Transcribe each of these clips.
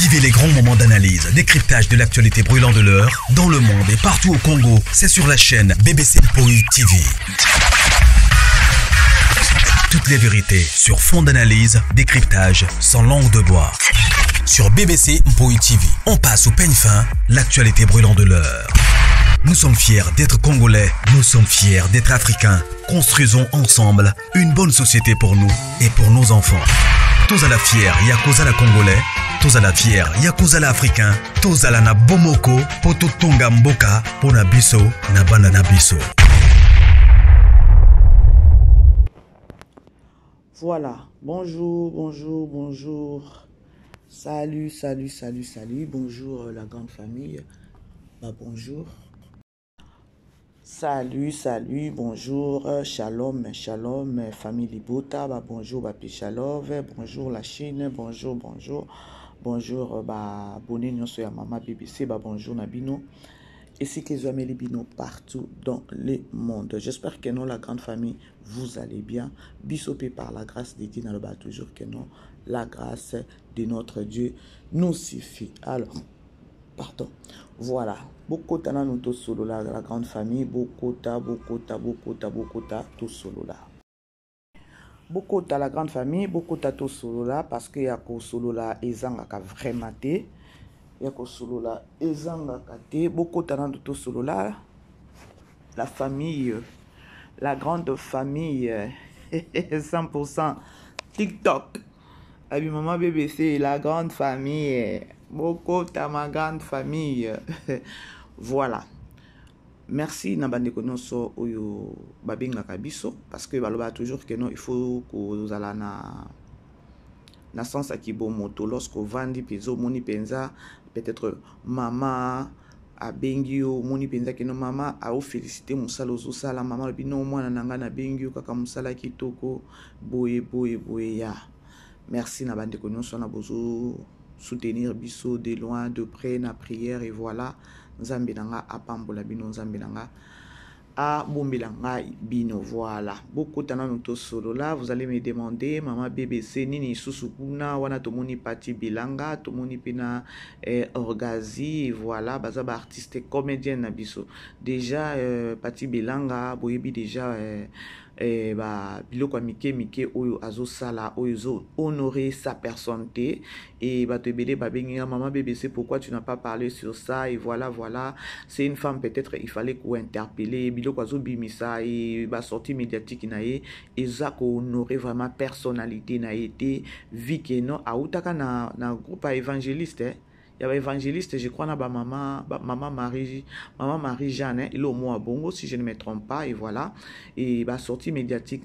Vivez les grands moments d'analyse, décryptage de l'actualité brûlante de l'heure, dans le monde et partout au Congo. C'est sur la chaîne BBC Mpoï TV. Toutes les vérités sur fond d'analyse, décryptage, sans langue de bois. Sur BBC Mpoï TV, on passe au peigne fin, l'actualité brûlante de l'heure. Nous sommes fiers d'être Congolais, nous sommes fiers d'être Africains. Construisons ensemble une bonne société pour nous et pour nos enfants. Tous à la fière, Yakozala Congolais. Tous à la fière, Yakozala Africain. Tous à la na Bomoko, Poto Tonga Mboka, Pona Biso, na Banana Biso. Voilà, bonjour. Salut, bonjour la grande famille. Bonjour. Salut, bonjour, shalom, famille Libota, bonjour, Bapi Shalom, bonjour la Chine, bonjour, bonnet nyonso ya Mama BBC, bonjour Nabino, et si que les amis Libino partout dans le monde. J'espère que non, la grande famille, vous allez bien. Bisopé par la grâce de Dieu, toujours que non, la grâce de notre Dieu nous suffit. Alors, pardon, voilà. Bokota na nous tous solo la grande famille. Bokota, tous solo là. Bokota la grande famille. Bokota tous solo là parce que yako solo là ezanga ka vraiment té. Yako solo là ezanga ka té. Bokota na nous tous solo là. La famille, la grande famille, 100% TikTok. Abi Maman BBC, la grande famille. Bokota ma grande famille. Voilà. Merci Nabandeko Nyonso oyo babinga kabiso parce que baloba toujours que non, il faut que vous allez na sens à kibo moto lorsque vandi peso moni penza peut-être maman a bengio moni penza que non maman a féliciter musala ozo sala maman bino mwana nanga na bengio kaka musala kitoko boye ya. Merci Nabandeko Nyonso na bozo soutenir biso de loin, de près, na prière, et voilà. Nzambelanga apambola bino, Nzambelanga a bombilanga bino, voilà. Beaucoup de solo là, vous allez me demander, Maman BBC, nini susukuna, wana tomoni pati bilanga, tomoni pina orgazi, voilà, bazaba artiste comédien na biso. Déjà, pati bilanga, boyebi déjà, biloko mike oyo azo sala oyo zo honorer sa personne et te bele babengi Maman BBC, pourquoi tu n'as pas parlé sur ça, et voilà, c'est une femme, peut-être il fallait qu'on interpeller biloko azo bimisa et sortie médiatique na ye eza ko honorer vraiment personnalité na été vi que non autaka na groupe évangéliste il y a évangéliste, je crois, na maman Marie Jeanne, il est au moins bongo, si je ne me trompe pas, et voilà. Et sortie médiatique,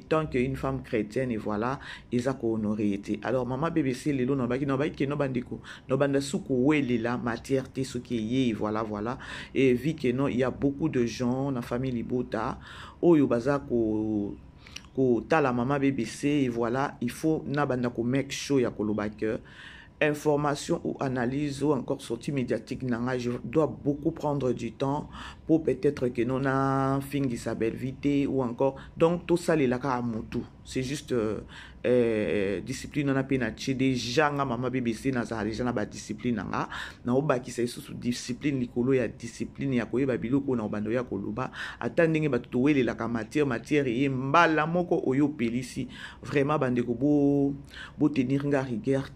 tant qu'une femme chrétienne, et voilà, ils ont honoré été. Alors, Maman BBC, les lots, no bandeko, no bandasuko, ouais, la matière, te ce qui est, et voilà. Et vu que non, il y a beaucoup de gens, la famille Libota, oyo bazako, la Maman BBC, et voilà, il faut, na bandako, make show, ya kolobake, information ou analyse ou encore sortie médiatique, je dois beaucoup prendre du temps pour peut-être que non a fini sa belle vite ou encore donc tout ça les laka à motu c'est juste discipline on a penaché déjà Maman BBC na za déjà na ba discipline na oba ki c'est sous discipline likolo ya discipline ya koyeba biloko na obando ya koloba atandenge batuto wele la matière et mbala moko oyo pelisi vraiment bandeko bo tenir nga rigueur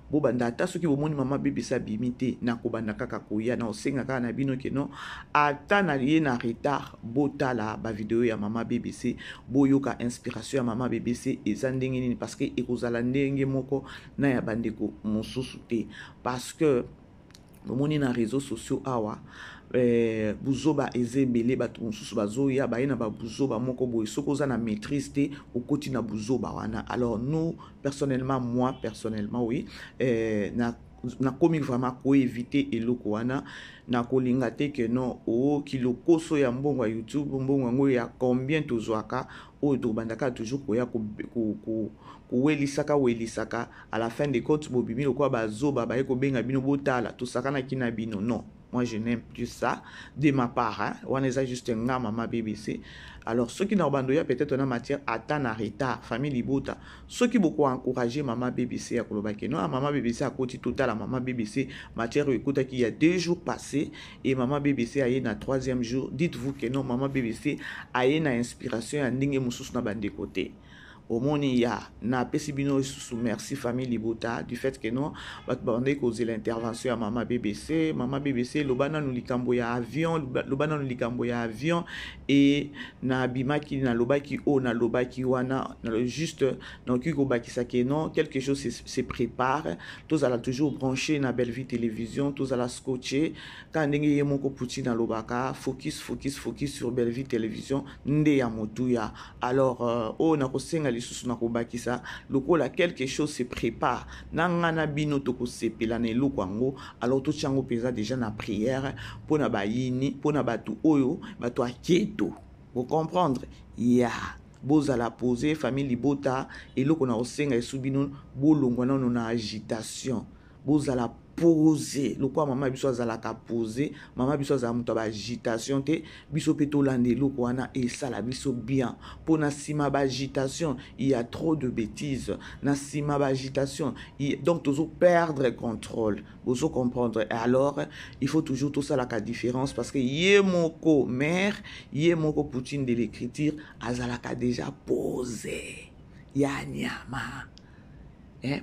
bo banda ta soki bo moni Maman BBC bimité na ko banda kaka koya na osenga kaka na bino ke non ata na lié na retard botala ba vidéo ya Maman BBC boyoka inspiration ya Maman BBC ezandenge nini parce que ekozala ndenge moko na ya bandeko mosusu te parce que bomoni na réseaux sociaux awa buzoba ezebele bato mosusu bazoya bayena ba buzoba moko boye sokoza na maîtrise te okoti na buzoba wana. Alors nous moi personnellement oui na komi vraiment ko éviter eloko wana na kolinga te que non o kiloko so ya mbongo ya YouTube mbongo ngo ya combien tozwaka o to bandaka toujours ko ya ko welisaka à la fin des comptes bobimi lokwa bazoba baye ko benga bino botala to sakana kina bino non Moi, je n'aime plus ça de ma part. Hein. On est juste un gars, maman BBC. Alors, ceux qui n'ont pas peut-être en matière attend en retard, famille Libota. Ceux qui beaucoup encouragé maman BBC à Kolobake. Non, maman BBC à côté total, à maman BBC, matière écoute qui y a 2 jours passés et maman BBC a eu na 3e jour. Dites-vous que non, maman BBC a eu une inspiration à Ndingue Moussous na bande côté. Au monde il y a na pesibino sous merci famille Libota du fait que non batbandé causer l'intervention à maman BBC le bana nous likambo ya avion le bana nous likambo ya avion et na bimaki na lobaki o na lobaki wana juste donc ko bakisa que non quelque chose se prépare tous allons toujours brancher na Belle Vie télévision tous allons scotcher quand ndenge yemoko puti na lobaka focus sur Belle Vie télévision nde ya motuya alors o na kosenga lisusu na kobakisa lokola quelque chose se prépare nangana bino toko sepela na eloko yango alors to chango pesa déjà na prière pour na bayini pour na batu oyo batu aketo vous comprendre ya boza la poser famille Libota eloko na osenga esubino bolongwa na agitation boza la poser le quoi maman biso azalaka poser maman biso azala muto ba agitation te biso peto lande loko wana et ça la biso bien pour na sima ba agitation il y a trop de bêtises na sima ba agitation donc toujours perdre contrôle vous comprendre et alors il faut toujours tout ça la différence parce que yemoko mère yemoko Poutine de l'écriture azalaka déjà posé ya nyama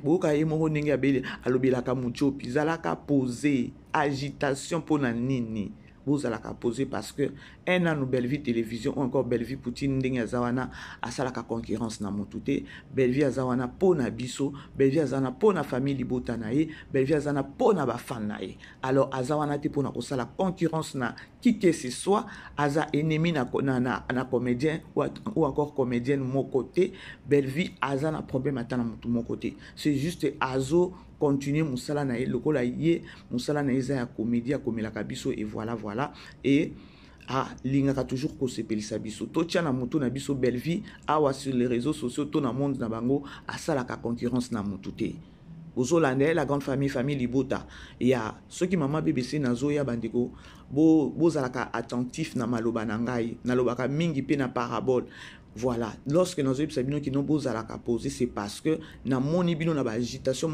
boka yemoko ndenge abeli alobelaka mucho pizalaka poser agitation pona nini bozalaka poser parce que un an Belle Vie télévision ou encore Belle Vie Poutine ndenge azawana asalaka concurrence na motute Belle Vie azawana pona biso Belle Vie azana pona famille Libota na ye Belle Vie azana pona ba fan na ye alors azawana te pona kosala concurrence na qui que ce soit aza ennemi na comédien ou encore comédienne mon côté Belle Vie azana problème atana mon côté c'est juste azo continuer musala na ye lokola ye musala na eza ya comédie akomelaka biso et voilà et lingaka toujours ko sepelisa biso to tia na moto na biso Belle Vie awa sur les réseaux sociaux to na monde na bango asalaka concurrence na moto te Ozolande la grande famille Libota ya ceux qui maman BBC nazo ya bandeko bozalaka attentif na maloba na ngai na lobaka mingi pe na parabole. Voilà, lorsque nous avons dit que nous avons posé, c'est parce que nous avons une agitation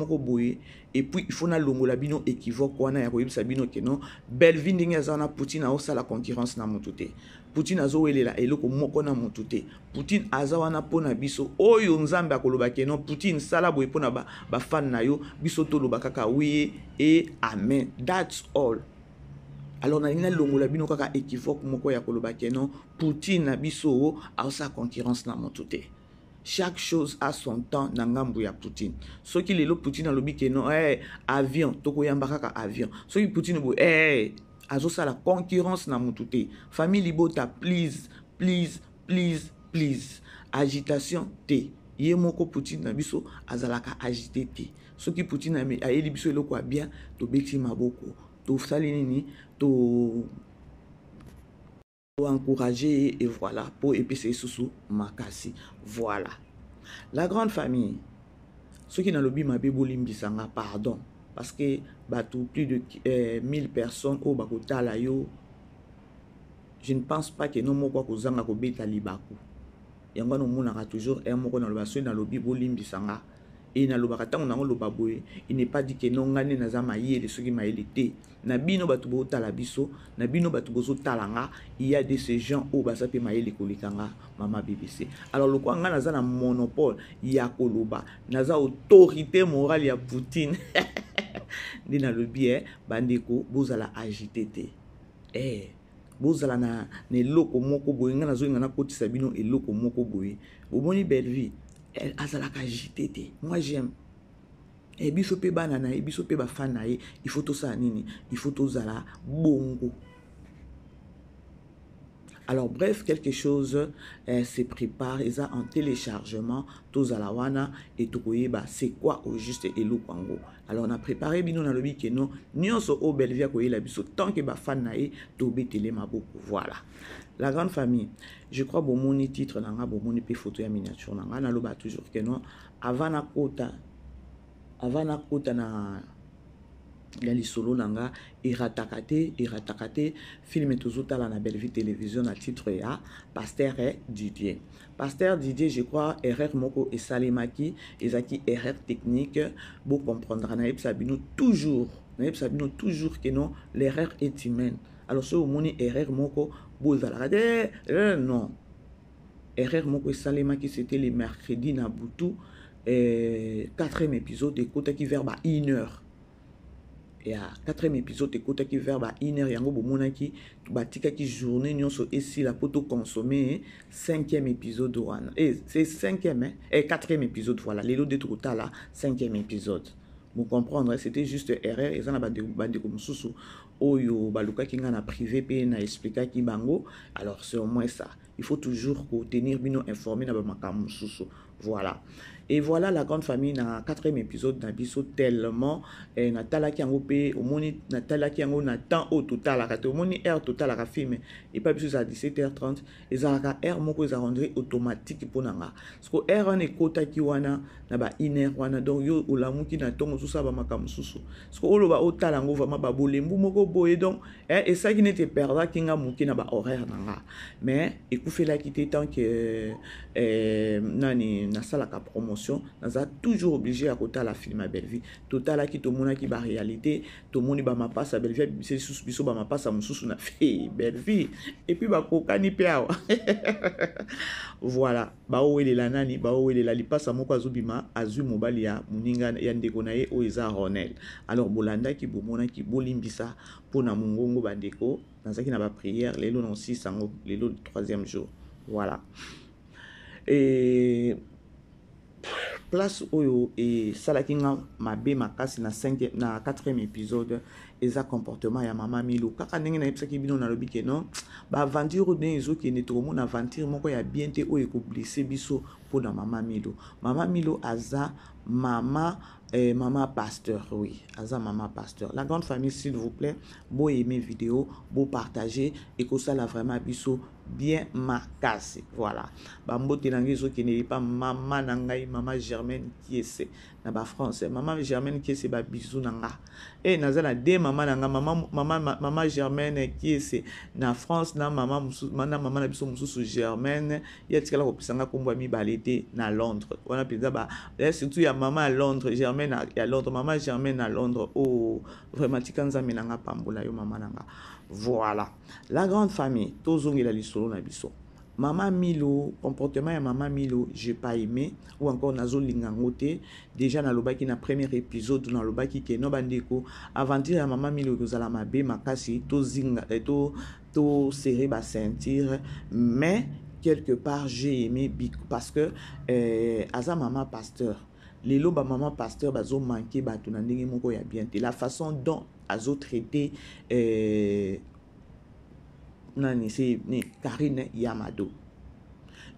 et puis il faut que nous ayons équivoque. Belle Vie ndenge Poutine a la concurrence na motute. Poutine a la eloko moko na motute. Poutine a pona biso oyo nzambe akoloba ke non Poutine sala boye pona ba fan na yo biso to lobaka ka oui et amen. That's all. Alors na ina longo la bino kaka équivoque moko ya koloba ke non Poutine na biso a sa concurrence na motute. Chaque chose a son temps na ngambu ya Poutine. Ce qui lelo Poutine alobi ke non avion toko yambaka ka avion. Ce qui Poutine bo azo sa la concurrence na motute. Famille Libota please agitation te. Ye moko Poutine na biso azalaka agité te. Ce qui Poutine a yeli biso eloko bien to beti maboko. To salinini to encourager et voilà pour épicer sous makasi voilà la grande famille ceux qui n'ont lobby ma bebolimbi-sanga pardon parce que batou plus de 1000 personnes au bakota la yo je ne pense pas que non moko kozanga ko beta libaku yango no monaka toujours un moko na lobaso na lobby bolimbi-sanga et na lobaka tango na loba boye il n'est pas dit que non ngane na za mayele soki mayele te na bino batu bo tala biso na bino batu bozo talanga il y a de ces gens au basape mayele kolikanga mama BBC alors le quoi ngana za na monopole ya koloba na za autorité morale ya Poutine ndi na lobby bandeko bozala agité te bozala na eloko moko boye ngana zo ngana kotisa bino eloko moko boye bomoni Belle Vie elle azalaka agité te moi j'aime et biso pe banana et biso pe ba fan il faut tout ça nini il faut tout ça là bongo alors bref quelque chose se prépare et ça en téléchargement tout à la wana et tout koyeba c'est quoi au juste elo kwango alors on a préparé bino na lobi ke non nyonso o Belle Vie koyela biso tant que ba fan na to betele maboko voilà. La grande famille, je crois que mon titre nanga mon photo ya miniature nanga na loba toujours que non avant na kota ya lisolo nanga iratakate film tozotala na Belle Vie Télévision na titre ya Pasteur Didier. Pasteur Didier, je crois erreur moko et salemaki ezaki erreur technique pour comprendre na sabino toujours que non, l'erreur est humaine. Alors ce moni erreur moko bozala non, erreur moko et salemaki c'était le mercredi na butu 4e épisode écoute qui verba 1 heure. Et à 4e épisode écoute qui verbe à 1 heure yango bomonaki batika ki journée nyonso esi la poto consommer 5e épisode wana et c'est 5e et 4e épisode voilà les lots de total 5e épisode vous comprendre c'était juste erreur et ça na bande comme susu oyo baluka kinga na privé pe na expliquer ki bango alors c'est au moins ça il faut toujours tenir bino informé na ba makambo susu voilà. Et voilà la grande famille na 4e épisode na biso tellement na talaki yango pe omoni na talaki yango na temps au total la kate omoni heure total la film et pas biso à 17h30 et ça ka heure moko za rendre automatique pour nanga parce que heure on ekota ki wana na ba 1 heure wana donc yo olamuki na tongo susa ba makambo susu parce que oloba otala ngo vraiment ba bolembu moko boye donc et ça qui n'était perdra kinga muki na ba horaire nanga mais ekufela ki tant que nani na sala ka promotion naza toujours obligé à côté la film à Belle Vie total qui to mona qui ba réalité to moni ba ma passe à Belle Vie c'est sous biso ba ma passe à mususu na fait Belle Vie et puis ba kokani pia voilà ba owele la nani ba owele la lipasa moko azubima azu mobali ya muninga ya ndeko na ye o eza Ronel alors bolanda ki bomona ki bolimbisa pona mungongo bandeko nazaki na ba prière lelo na 6 sango lelo 3e jour voilà. Et place oyo et salakinga mabe makasi na 4e épisode eza comportement ya mama Milo kaka ndenge na yebisaki bino na lobi ke non ba aventure de ezoki ne to mona aventure moko ya bien te oyo ko blesser biso pour na mama Milo aza maman pasteur, oui, aza maman pasteur. La grande famille, s'il vous plaît, beau aimer vidéo, beau partager et que ça l'a vraiment biso bien marqué. Voilà. Bambo tenangezo qui n'est pas maman nangai, maman Germaine qui est na ba français. Maman Germaine qui est ba bisou nanga. Et nazala de maman nanga maman Germaine qui est na France na maman na biso mususu Germaine. Ya tikala ko pisanga kombo mi balete na Londres. Wana penza ba surtout ya maman à Londres, Germaine à Londres, maman Germaine à Londres. Oh, vraiment tikanza menanga pambola yo maman nanga. Voilà. La grande famille, tozongi la lisolo na biso. Maman Milo, comportement ya maman Milo, j'ai pas aimé ou encore nazo lingangote. Déjà na lobaki na premier épisode na lobaki ke no bandeko aventure ya maman Milo kozala mabe makasi to zinga to serrer ba sentir mais quelque part j'ai aimé parce que aza maman pasteur. Lelo ba maman pasteur bazo manquer bato na ndenge moko ya bien te la façon dont azo traité nani c'est ni Karine Yamado.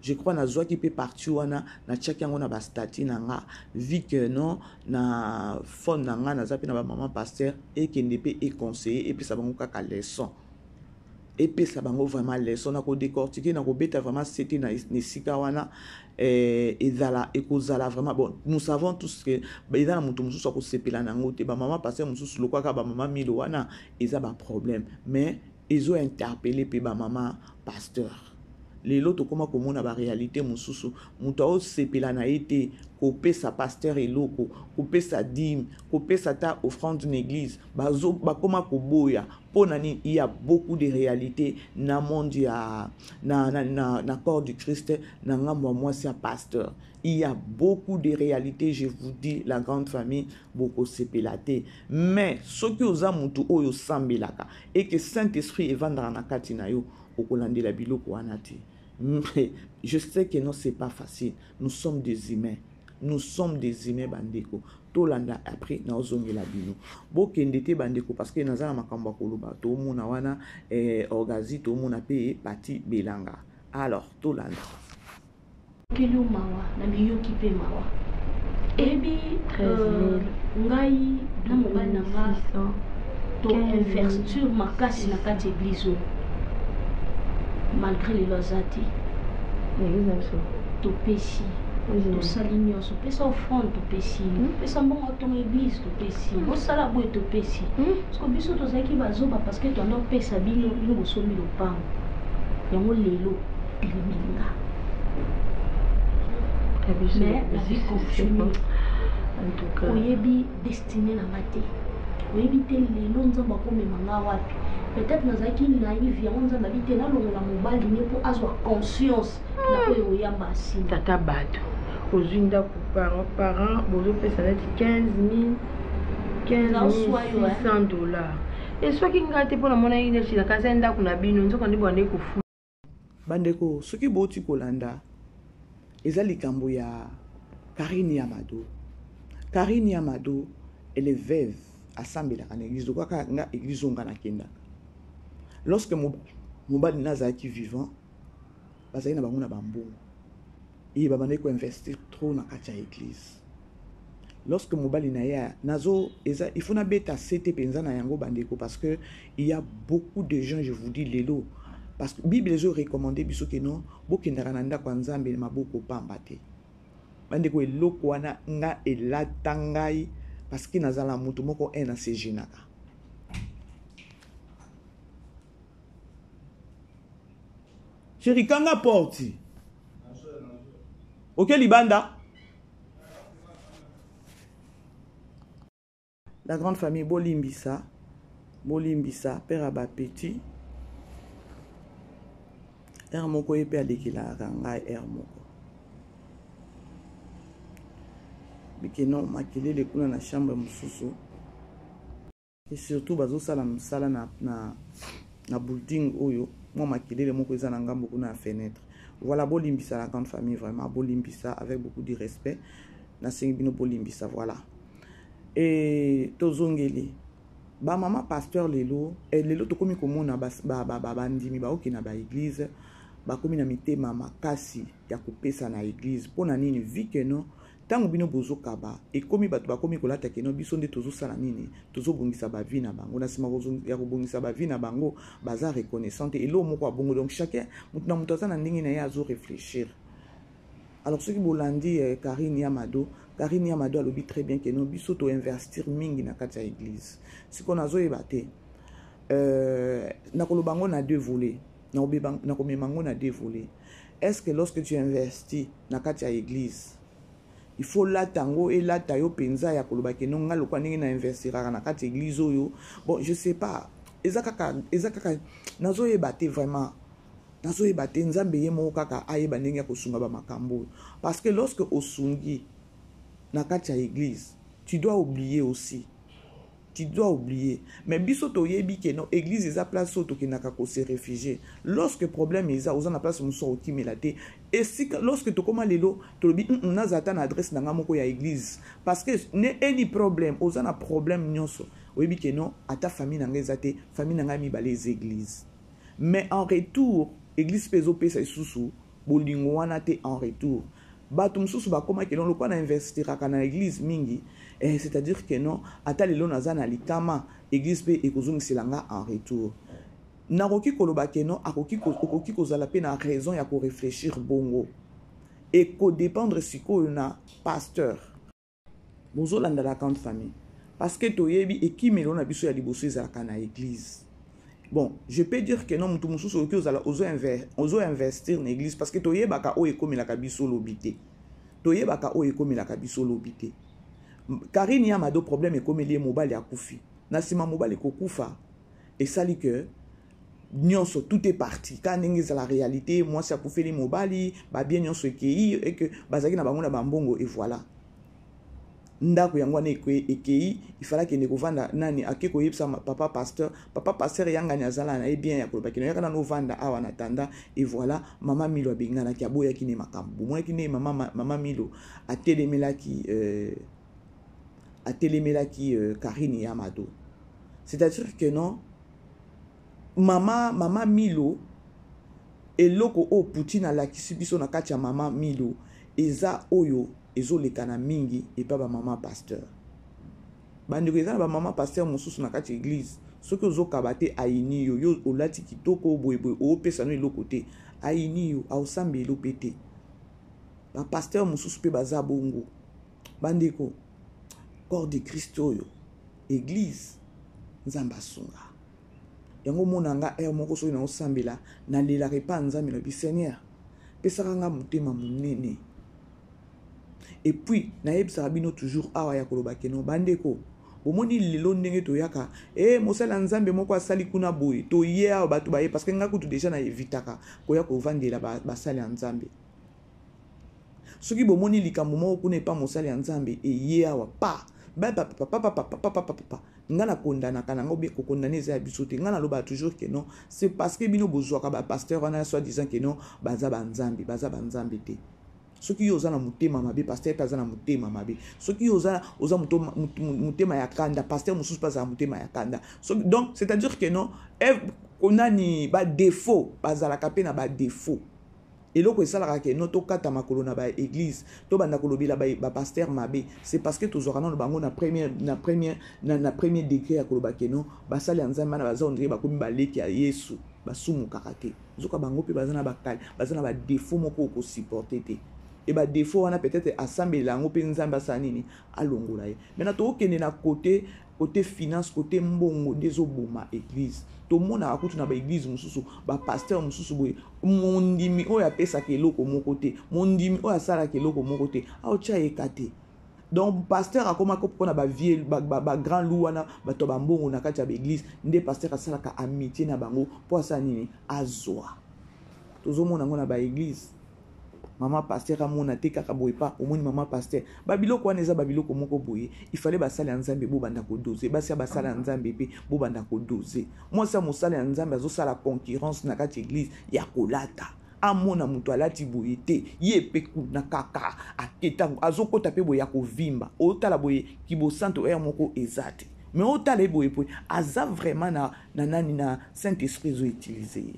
Je crois na zoa qui peut partir wana na tchaki yango na ba statut nanga vu que non na fond nanga na zapi na ba maman pasteur et que ndepé et conseiller et puis ça bango kaka leçon et puis ça bango vraiment leçon na ko décortiquer na ko beta vraiment c'était na sika wana ezala ekozala vraiment bon nous savons tous que ezala mutu mususu ko sepela nango te ba maman pasteur mususu lokwa ka ba maman Milo wana eza ba problème mais ils ont interpellé pe ba maman pasteur. Les lots comment komona ba réalité mususu mutu o sepela na été couper sa pasteur et loko couper sa dîme couper sa ta offrande d'une église bazo ba koma ko boya ponani il y a beaucoup de réalités na monde ya na corps du Christ na ngambo moi c'est pasteur. Il y a beaucoup de réalités, je vous dis, la grande famille, beaucoup sepelate. Mais ce que vous avez mutu oyo sambelaka et que Saint-Esprit est vendra na katina yo okolande la biloko anati. Mais je sais que non, c'est pas facile. Nous sommes des humains. Nous sommes des humains bandeko. Tolanda après na ozongi la bino. Bokendete bandeko parce que nazala makamba koloba to mona wana orgazi to mona pe parti belanga. Alors tolanda. Kilo mawa na biyoki pe mawa. Ebi ngai na mobali na nga to infrastructure makasi na kati église. Malgré les lozati. To pesi tosali nyonso pesa offrande topesi pesa mbongo ton église topesi osala boye topesi parce que biso tozalaki bazoba parce que toanda opesa bino bosomi lopango yango lelo telemelinga mais la vie continue oyebi destiné na nga te oyebi te lelo nzambe akomema nga wapi peut-être nazalaki naïve yango nzambe abi te nalongola mobali ne mpo azwa conscience na oyo oyamba asina tata bato ozwi ndako parent bozopesa neti 15 600 dollars e soki ngai te mpona mona ye neti nakasa ndako na bino nzoka nde bwande kofu bandeko soki boti kolanda eza likambo ya Karine Yamado. Karine Yamado elle est veuve asambelaka na église kaka nga église onga na kenda lorsque mobali nazalaki vivant bazali na bango na bambongo et babandaki koinvestir trop na kati ya église lorsque mobali na ye nazo eza il faut na beta sete penza na yango bandeko parce que il y a beaucoup de gens je vous dis lelo parce que Bible les a recommandé biso que non bokendaka na ndako ya Nzambe maboko pamba te bandeko eloko wana nga elata ngai parce que nazala mutu moko ena sejenaka chéri kanga porti ok libanda la grande famille bolimbisa père aba petit er moko ye pe alekelaka ngai er moko bike non makelele kuna na chambre mosusu et surtout bazosala mosala na building oyo mwa makelele moko eza na ngambo kuna ya fenêtre voilà bolimbisa la grande famille vraiment bolimbisa avec beaucoup de respect nasengi bino bolimbisa voilà et tozongeli ba mama pasteur lelo tokomi komona bandimi baoki na ba église bakomi na mitema makasi ya kopesa na église pona nini vi que non tango bino bozokaba ekomi bato bakomi kolata keno biso nde tozosala nini tozobongisa bavi na bango na nsima ya kobongisa bavi na bango baza reconnaissante elo moko ya bongo donc chacun moto na moto aza na ndenge na ye azoréfléchir alors soki bolandi Karine Yamado alobi très bien que non biso toinvestir mingi na kati ya église siko nazoyeba te nakoloba ngo na deux volets nakomema ngo na deux volets est-ce que lorsque tu investis na kati ya église il faut la tango et la tayo penza ya koloba ke non nga lokwa ndenge na investiraka na kati église oyo bon je sais pas ezakaka nazoyeba te vraiment nazoyeba te nzambe ye moko kaka ayeba ndenge ya kosunga ba makambo parce que lorsque osungi na kati ya église tu dois oublier aussi mais biso toyebi ke non église eza place oyo tokendaka kose réfugier lorsque problème eza oza na place mosusu okimela te et si lorsque tokoma lelo tolobi nazala ta na adresse na nga moko ya église parce que ne any problème oza na problème nyonso oyebi ke non ata famille na nga eza te famille na nga mibale eza église mais en retour église mpe ezopesa lisusu bolingo wana te en retour bato mosusu bakoma ke non lokwa na investiraka na église mingi c'est-à-dire que non ata lelo naza na likama église mpe ekozongisela nga en retour nakoki koloba ke non okoki kozala mpe na raison ya koréfléchir bongo ekodépendre sikoyo na pasteur bozolanda la grande famille parce que toyebi ekimelo na biso ya liboso ezalaka na église. Bon, je peux dire que non, mutu mususu oki ozo investir na église parce que toyebaka o ekomelaka biso lobité. Toyebaka o ekomelaka biso lobité. Karine Yamado problème ekomeli mobali akufi. Na sima mobali kokufa et sali que nyonso tout est parti. Quand ndenge la réalité, moi ça akufeli mobali, ba bien nyonso ekei et que bazaki na bango na bambongo et voilà. Ndako yango wana ekei il fallait que nekovanda nani akeko yebisa papa pasteur yanga nyazala na bien ya koloba kino yaka na novanda awa na tanda et voilà mama Milo abengana ki aboya ki ne makambo moi ki ne mama Milo atelemelaki Karine Yamado, c'est-à-dire que non mama Milo eloko o Poutine la ki biso na kati ya mama Milo eza oyo ezoleka na mingi et pas ba maman pasteur. Bandeko eza ba maman pasteur mosusu na kati église. Soki ozokaba te aini yo olati kitoko boyeboy o pesa no eloko te. Aini yo aosambe elopete. ba pasteur mususu pe baza bongo bandeko corps de Christ oyo église nzamba sunga yango monanga moko soki na osambela na lela repa nzambe na bi Seigneur pesaka nga motema monene. Et puis na yebisaka bino toujours awa ya koloba keno bandeko bomoni lelo ndenge toyaka mosala nzambe moko asali kuna boye toye awa bato baye parce que nga kutu déjà na evitaka koya kovandela basali ya nzambe. Soki bomoni likambo moko kuna epa mosali ya nzambe eye awa pa nga na kondana kana ngo bien ko condamner eza biso te nga na loba toujours que non c'est parce que bino bozwaka ba pasteur wana soit disant que non baza banzambe te. Soki yo oza na motema mabe pasteur pa aza na motema mabe. Soki yo oza motema ya kanda pasteur mususu pa aza motema ya kanda. Donc c'est à dire que non on a ni ba défaut bazalaka pe na ba défaut. Et loko esalaka ke no to kata makolo na ba église to banda kolobela ba pasteur mabe c'est parce que tozora na bango na premier degré ya koloba ke no basali nzambe na baza ondire bakomi baleki ya Yesu basumu kakate zoka bango pe bazana bakali bazana ba défaut moko ko supporter te. Et ba défaut wana peut-être assemblée ngo pe nzambe sanini alongola ye. Maintenant to okene na côté finance côté mbongo dezoboma église to mona akutu na ba église mususu ba pasteur mususu boye mondimi oyo apesa keloko moko te mondimi oyo asala keloko moko te aocha ekate. Donc pasteur akoma ko pona ba vie ba grand loup wana bato ba mbongo na kati ya église nde pasteur asala ka amitié na bango po asanini azwa tozomona ngo na ba église. Maman pasteur amona te kaka boye pa omoni maman pasteur babiloko wana eza babiloko moko boye il fallait basala nzambe bo banda ko doser basi basala nzambe pe bo banda ko doser moi ça mosala nzambe azo sala concurrence na kati église ya kolata amona mutu alati boye te ye pe kuna kaka aketa azokota pe boye ya kovimba otala boye kibo santo moko ezate mais otala boye boye aza vraiment na Saint-Esprit zo utiliser.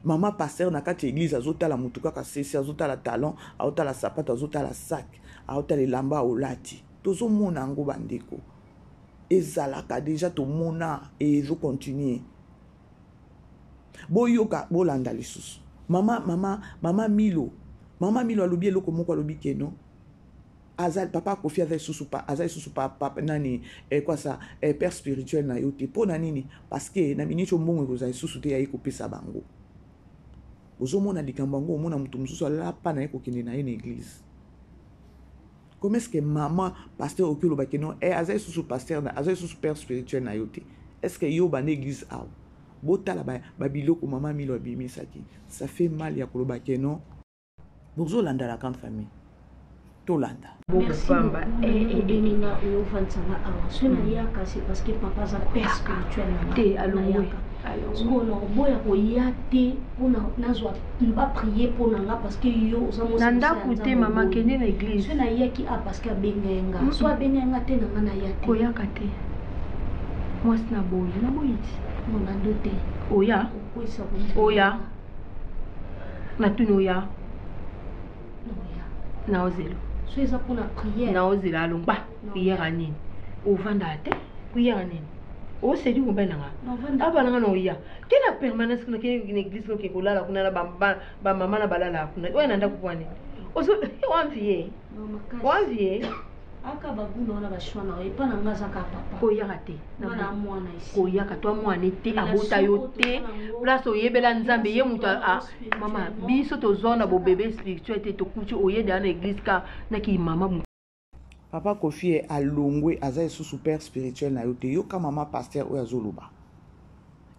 Maman pasteur na kati église azotala mutuka ka sesi azotala talon azotala sapato azotala sac azotala lamba olati tozo mona ngo bandeko ezalaka déjà to mona et zo continuer boyoka bolanda lisusu mama Milo alobi eloko moko alobi keno azal papa Kofi azal susu pa nani quoi ça père spirituel na yote po na nini parce que na minito mbongo kozali susu te ya kopesa bango. Ozomona likambo ngo omona mutu mususu ala pa na ekokende na église. Comment est-ce que maman pasteur okilo ba keno azai susu pasteur na azai susu père spirituel na yote. Est-ce que yo ba na église a botala ba biloko maman Milo abimisaki. Ça fait mal ya koloba keno. Bozo landa la grande famille. Tolanda. Merci Benina Ofansanga awa. Sona yaka c'est parce que papa za père spirituel na te alongo. Ngono boya ko yate pona nazwa mba prier pona nga parce que yo osamo nanda kuté mama kende na église. Sona yaki a parce que bengenga. Soit bengenga te na ngana yate. Ko yakate. Moi sna boyi na boyiti. Mona dote. Oya. Oya. Na tuno ya. Na ozelo. So eza pona prière. Na ozela alongba. Prière nini? Ovanda te. Prière nini? O c'est du ngombe nanga. Aba nanga no ya. Quelle permanence kuna kene église ko kekolala kuna ba mama na balala kuna. Oya nanda kupwani. Ozo wanvie. Wanvie. Aka babuno na bashwana epa na ngaza ka papa. Ko ya kate. Na mwana ici. Ko ya katwa mwana te abota yo te. Place oyebela nzambe ye mutu mama biso tozona bo bébé spirituel te to kuchi oyeda na église ka na ki mama. Papa Kofi alongwe aza sous père spirituel na yote yo ka maman pasteur o yazoloba.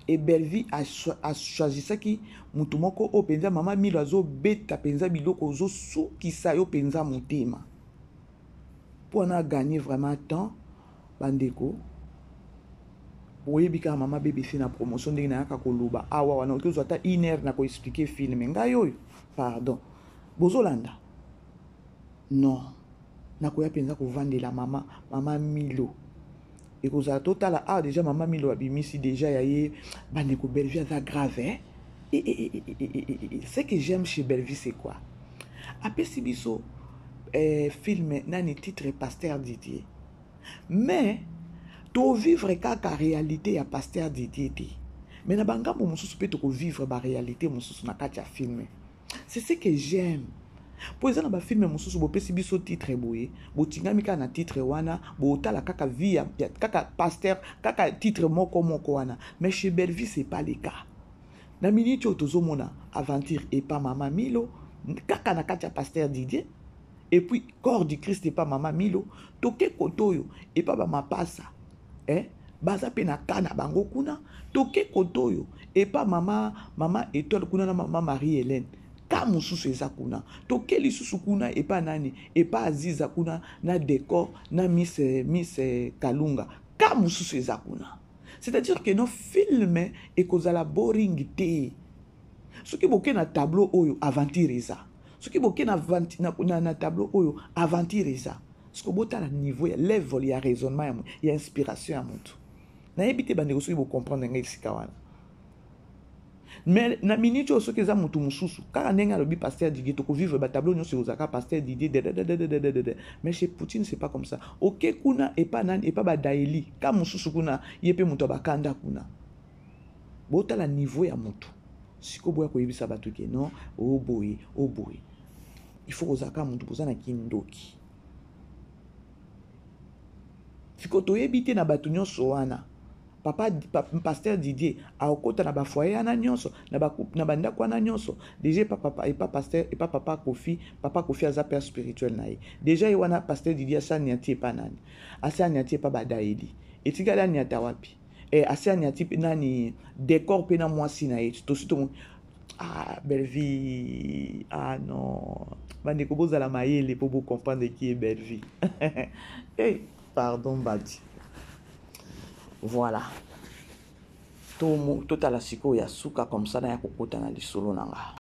Et Belleville a choisi ça qui mutu moko o penza maman Milo azo beta penza biloko zo su kisa yo penza motema. Pour en gagner vraiment temps bandeko. Boye bika maman bébé fait na promotion de na ka koloba awa wana ozo ata 1 heure na ko expliquer film ngayo pardon. Bozolanda. Non. Nakoya penza ko vandela mama Milo. Et que ça total déjà maman Milo abimisi déjà yaye bandeko Belleville ça grave hein. Et ce que j'aime chez Belleville c'est quoi? Après Sibiso film nani titre pasteur Didier. Mais to vivre kaka réalité ya pasteur Didier. Mais na bangambo mosusu pe toko vivre ba réalité mosusu na kati ya film. C'est ce que j'aime. Po eza na ba film mosusu bopesi biso titre boye, botingami ka na titre wana, botala kaka vie kaka pasteur, kaka titre moko wana. Mais chez Belleville c'est pas le cas. Na minute tozomona aventure et pas Maman Milo, kaka na kati ya pasteur Didier. Et puis corps du Christ et pas Maman Milo, toke kotoyo et pas ba mapasa. Baza pe na kana bango kuna, toke kotoyo et pas mama étoile kuna na Maman Marie-Hélène. Ka mususu eza kuna. Toke lisusu kuna et pas nani et pas Aziza kuna na décor na Miss Kalunga. Ka mususu eza kuna. C'est-à-dire que nos films et kozala boring te. Ce qui boke na tableau oyo aventure eza. Ce qui boke na tableau oyo aventure eza. Ce que bota na niveau ya level ya raisonnement ya inspiration ya mutu. Na ebite bande soki bo comprendre ngai sika wana. Mais na minute o soki eza mutu mususu kaka ndenge alobi pasteur Didier to ko vivre ba tableau nyonso ozaka pasteur Didier mais chez Poutine c'est pas comme ça. OK kuna et pas nani et pas ba daeli ka mususu kuna yepe mutu bakanda kuna. Bota la niveau ya mutu. Siko boya ko yebisa batu ke non o boy. Il faut ozaka mutu pozana kindoki. Siko to yebite na batu nyonso wana. Papa pasteur Didier a okota na ba foyer ana nyonso na banda kwa na nyonso déjà papa et pas pasteur et pas papa Kofi aza père spirituel na ye déjà y wana pasteur Didier asa nyati pa nani asa nyati pa badaeli etikala nyata wapi asa nyati nani décor pe na mwasi na ye to Belleville non bande ko bozala mayele pour vous comprendre qui est Belleville pardon Badi. Voilà. Tout à la siko ya suka comme ça na ya kokota na lisolo nanga.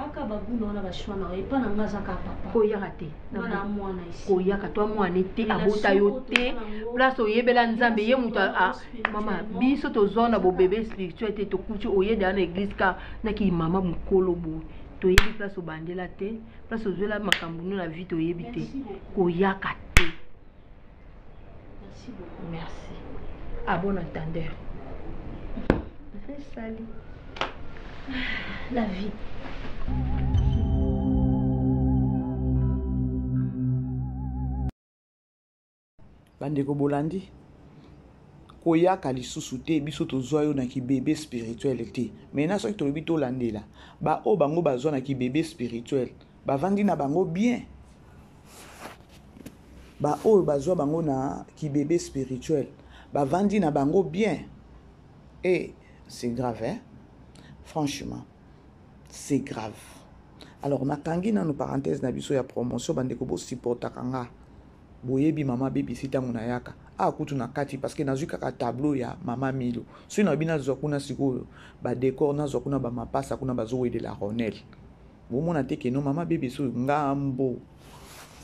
aka babuna na bashwana epa na ngaza ka papa koyaka te na mwana ici koyaka to mwana te abota yo te place oyebela nzambe ye mutu mama biso tozona bo bébé spirituel te tokuti oyeda na église ka na ki mama mukolo bo toyebi place obandela te place ozwela makambo no na vie toyebi te koyaka te. Merci beaucoup. Merci. À bon entendeur. Salut. La vie. Bandeko bolandi koyaka lisusu te biso tozwa yo na ki bébé spirituel te maintenant soki tolobi tolandela ba o bango bazwa na ki bébé spirituel bavandi na bango bien ba o bazwa bango na ki bébé spirituel bavandi na bango bien et c'est grave hein franchement c'est grave. Alors nakangi na no parenthèse na biso ya promotion bandeko bo supporta kanga boyebi mama baby sita nguna yaka kutu na kati parce que nazuka ka tableau ya mama Milo so na bina zo kuna sikoyo ba décor na zo kuna ba mapasa kuna bazo de la Ronel bomona te ke no mama baby so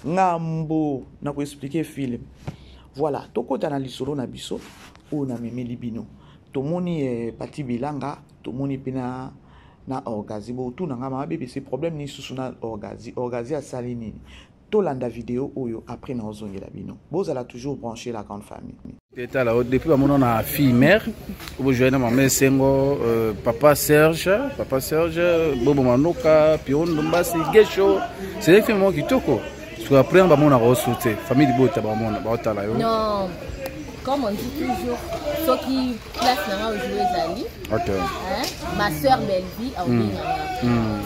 ngambo na ko expliquer film voilà tokota na lisolo na biso o na memeli bino tomoni pati bilanga tomoni pena na orgazi bo tout na mama baby c'est problème ni susu na orgazi a sali nini tolanda vidéo oyo après na ozongela bino bozala toujours branché la grande famille État là depuis ba mona na fille mère bo joindre maman Sengo papa Serge bobo manoka piondo mbasi gesho c'est effectivement kitoko sur après ba mona resouté famille bota ba mona ba otala yo non comme on dit toujours ceux qui place na jouer zali OK ma sœur Belvi a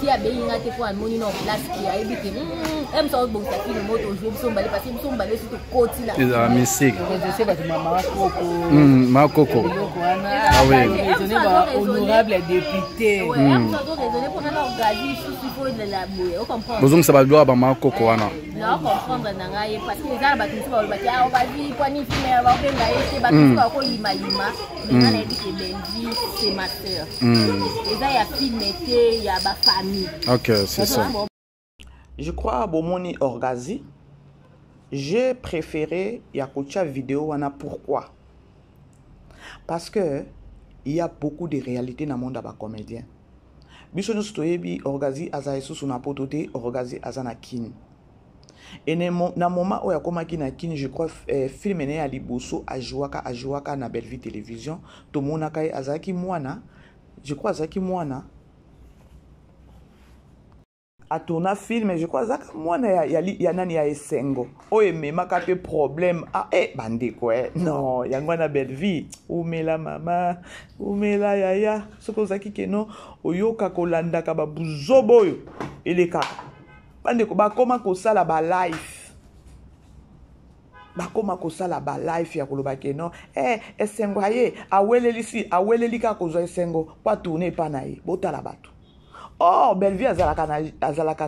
qui a bien été pour un monino place qui a évité aime ça bon ça qui le mot au jeu sont balé parce qu'ils sont balés sur le côté là la musique je sais pas maman coco ma coco ah oui honorable député ouais aime ça raisonner pour na organiser il faut de la bouée on comprend besoin ça va doit ba ma coco wana non comprendre na ngai parce que les arbres qui sont ba on va dire quoi ni filmer ba penga ete ba tout ko lima mais na dit que Belvi c'est ma sœur et ça y a filmé il y a ba famille. OK, c'est ça. Je crois bomoni orgazi. J'ai préféré yakucha vidéo wana pourquoi? Parce que il y a beaucoup de réalités dans le monde des comédiens. Biso nous stoyebi orgazi azaesu suna potote orgazi azana kin. Et na moment où yakomaki na kin je crois film né à liboso ajuaka na Belle Vie télévision to monaka azaki mwana je crois azaki mwana a tourné film je crois zaka mwana ya nani ya esengo oye memaka pe problème bande quoi non yango na Belle Vie umela mama umela yaya soko zaki keno oyoka kolanda ka babuzoboyo eleka bande ko bakoma ko sala ba life bakoma ko sala ba life ya koloba keno esengo aye aweleli ka ko zo esengo pa tourner pa na ye botala bato. Oh, Belle Vie azalaka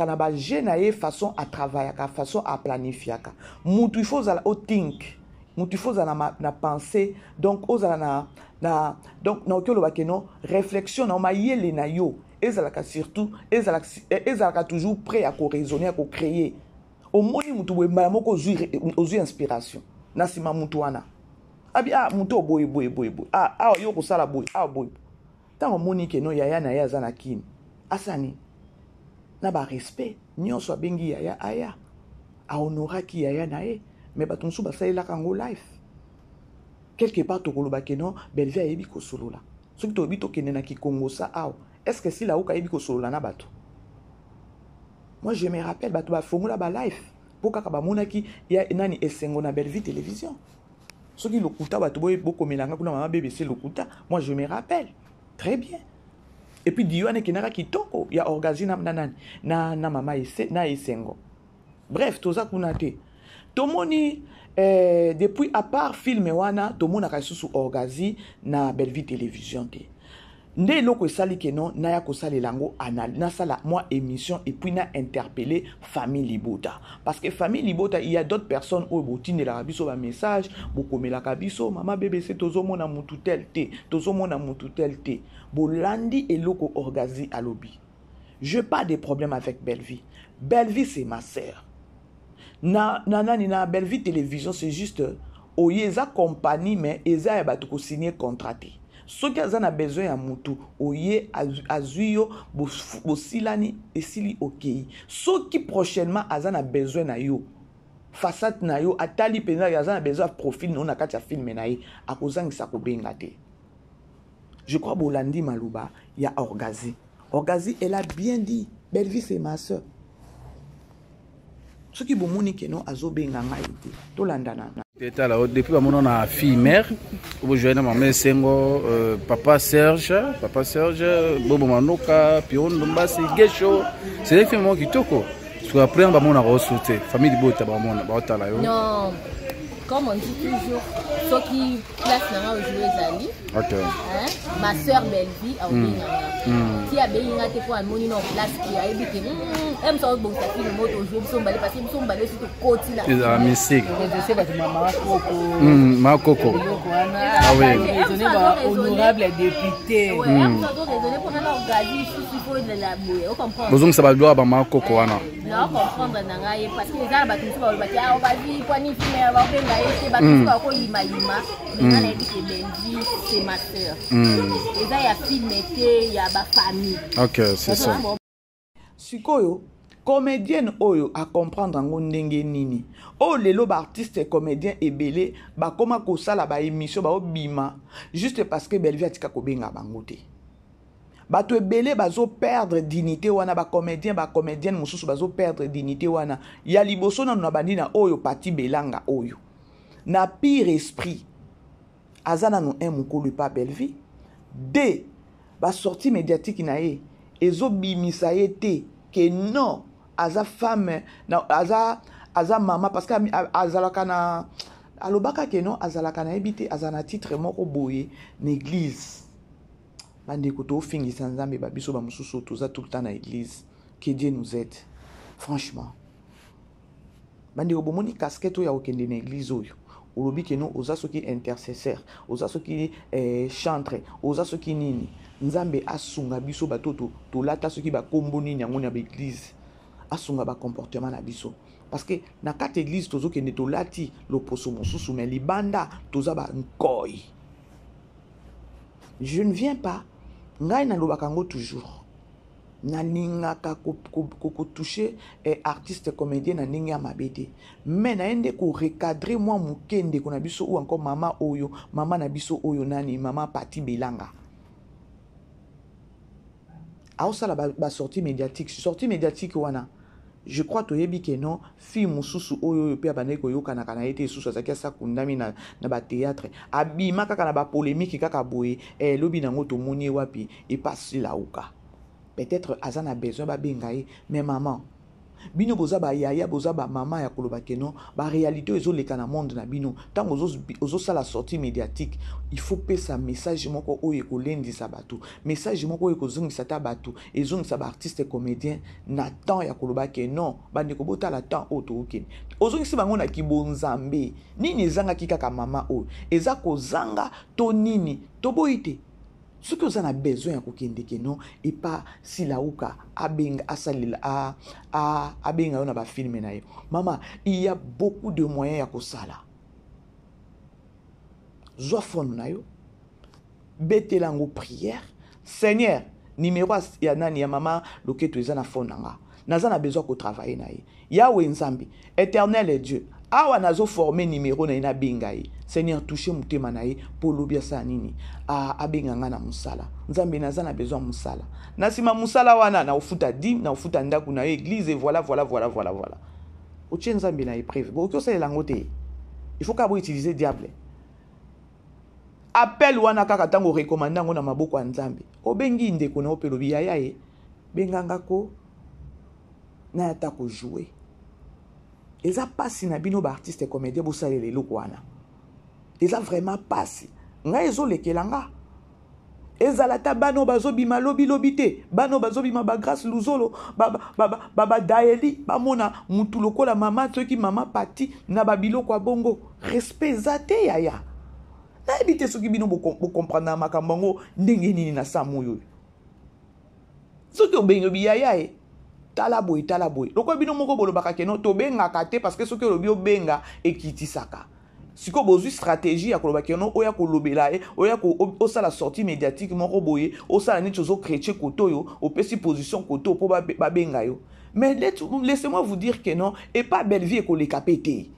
na ba jeune ye façon à travailler ka façon à planifier ka. Mutu il faut za au think. Mutu il faut za na penser donc ozala na donc na okelo ba keno réflexion na ma yele na yo ezalaka surtout ezalaka toujours prêt à ko raisonner à ko créer. Au moni mutu we moko ozu inspiration. Na sima mutu wana. Abi mutu boy yo ko sala boy boy. Tant moni ke no yaya na ya zana kin asani na ba respect nyonso bengi yaya aya a honora ki yaya na e mais batonsu ba salela kango life quelque part to koloba ke no Belle Vie yebi ko solola soki to bito kene na ki Congo sa aw est-ce que si la uka yebi ko solola na bato moi je me rappelle bato ba fongola ba life poka ka ba monaki ya nani esengo na Belle Vie télévision soki lokuta bato boye bokomelanga kuna mama BBC lokuta moi je me rappelle très bien. Et puis Diane Kenara qui toko ya orgazina na mama na esengo. Bref, toza kunate. Tomoni depuis à part film wana tomona ka susu orgazi na Belle Vie télévision te. Nde loko sali keno na ya ko sali lango na sala moi émission et puis na interpeller famille Libota parce que famille Libota il y a d'autres personnes au botine la biso ba message bokomela kabiso mama BBC tozomona mutu tel te bolandi eloko orgazi alobi Je n'ai pas de problème avec Belle-Vie. Belle-Vie, c'est ma sœur. Na Belle-Vie Télévision, c'est juste... Oye, eza compagnie, mais eza ya bato ko signer contrat. Ce qui a besoin ya mutu, oye, azuyo, bosilani, esili okei. Ce qui prochainement a besoin na yo, façade na yo, atali pena, a besoin de profil, non, na katia film na ye, a kozang sa ko bengate. Je crois Bolandi Malouba, il y a Orgazi. Orgazi, elle a bien dit, Belle-Vie, c'est ma soeur. Ce qui bomoni que non, azo benganga ite, to landana. Depuis ma fille mère, je suis maman Sengo, papa Serge, Bobo Manoka, Pion Dombasi, Gesho. C'est des films qui toko. Parce après on va ressortir. Famille de Bota, non, comme on dit toujours, ceux qui placent dans le jouet Zali. Ma soeur Belle-Vie a oublié. Qui a bien été pour un monino en place qui a évité. Elle me semble bon, ça fait le mot au jeu, parce qu'ils sont balayés sur le côté là. C'est la musique. Ma Coco. Ah oui. Honorable député. Oui, on doit raisonner pour nous organiser il faut de la bouée. On comprend. Besoin ça va doit ba ma Coco wana. Non, comprendre nangaye parce que les arbres qui sont au bâti, on va dire quoi ni filmer, on va faire ngaye, c'est ba ko yima. Mais on a dit que Belle-Vie c'est ma sœur. Et ça y a filmé, il y a ba famille. OK, c'est ça. Sikoyo comédienne oyo à comprendre ngo ndenge nini. Oh lelo ba artiste comédien ebele ba koma ko sala ba émission ba obima juste parce que Belle-Vie atika ko benga bangote. Ba to ebele bazo perdre dignité wana ba comédienne mususu bazo perdre dignité wana. Ya liboso na bandina oyo Pati Belanga oyo. Na pire esprit. Azana no un mukulu pa Belle-Vie. D ba sortie médiatique na ye. Ezo bimisa ye te que non aza femme na aza mama parce que azalaka na alobaka que non azalaka na ebité azana titre moko boye l'église bande ko to fingisa nzambe ba biso ba mususu toza tout le temps na église que Dieu nous aide franchement bande ko bomoni casquette ya okende na église oyo olobi que non oza soki intercesseur oza soki chantre oza soki nini nzambe asunga biso batoto to lata soki ba kombo nini yango na église asunga ba comportement na biso parce que na kati église tozo kende to lati loposo mosusu mais libanda toza ba nkoi. Je ne viens pas ngai na lobaka ngo toujours na ningaka ko toucher artiste comédien na ninga mabete mais na ende ko recadrer moi mukende ko na biso ou encore mama na biso oyo nani mama Pati Belanga. Alors ça la sortie médiatique wana je crois to yebi que non film mususu oyo pe abane ko yokana kana ete susu azaki sa kundami na ba théâtre abima kaka na ba polémique kaka boye lobi nango to moni wapi et passe la uka peut-être azana besoin ba bengaye mais maman bino boza ba yaya boza ba mama ya koloba que non ba réalité ezo leka na monde na bino tant ozo ça la sortie médiatique il faut pe sa message moko oyo ko lendi sa bato message moko oyo ko zongisa ta bato ezongisa ba artiste comédien na temps ya koloba que non bande ko bota la temps auto okene ozongisa bango na kibonzambe nini ezanga kikaka mama oyo eza ko zanga to nini to boite. Ce que vous avez besoin de kokende que non et pas si la ouka abenga asalila abenga on a ba filmer na yo. Maman, il y a beaucoup de moyens à kosala. Zofon na yo. Betelango prière. Seigneur, numéro ya nani ya maman loketo ezana fon nanga. Nazana besoin ko travailler na ye. Yahweh Nzambi, Éternel est Dieu. Awa nazo former numéro na ina bengaye. Seigneur toucher mutema na ye pour lobia sa nini. Abenga nga na musala. Nzambe nazana besoin musala. Nasima musala wana na ufuta dim na ufuta ndaku na église et voilà. Otie Nzambe na épreuve. Bo ko sala ngote. Il faut qu'abo utiliser diable. Appel wana kaka tango recommanda ngo na maboko ya Nzambe. Obengi ndeko na opelobi ya ye. Benganga ko na ata ko jouer. Eza pasi na bino ba artiste comédien bo salele loko wana. Eza vraiment pasi. Nga ezo lekelanga. Eza la tabano bazo bima lobi te. Bano bazo bima ba grâce luzolo baba daeli ba mona mutu lokola mama toki mama Pati na babilo kwa bongo. Respect zate yaya. Na ebite soki bino bo comprendre makambo ngo ndenge nini na samu yo. soki obengi biyaya e tala boy loko bino moko bolobaka keno tobengaka te parce que soki olobi obenga ekitisaka siko bozwi stratégie ya koloba keno oya kolobela e oya osala sortie médiatique moko boye osala neti ozocrétie koto oyo opesi position koto mpo babenga yo. Mais laissez-moi vous dire que non, et pas Bellevie et koleka pété.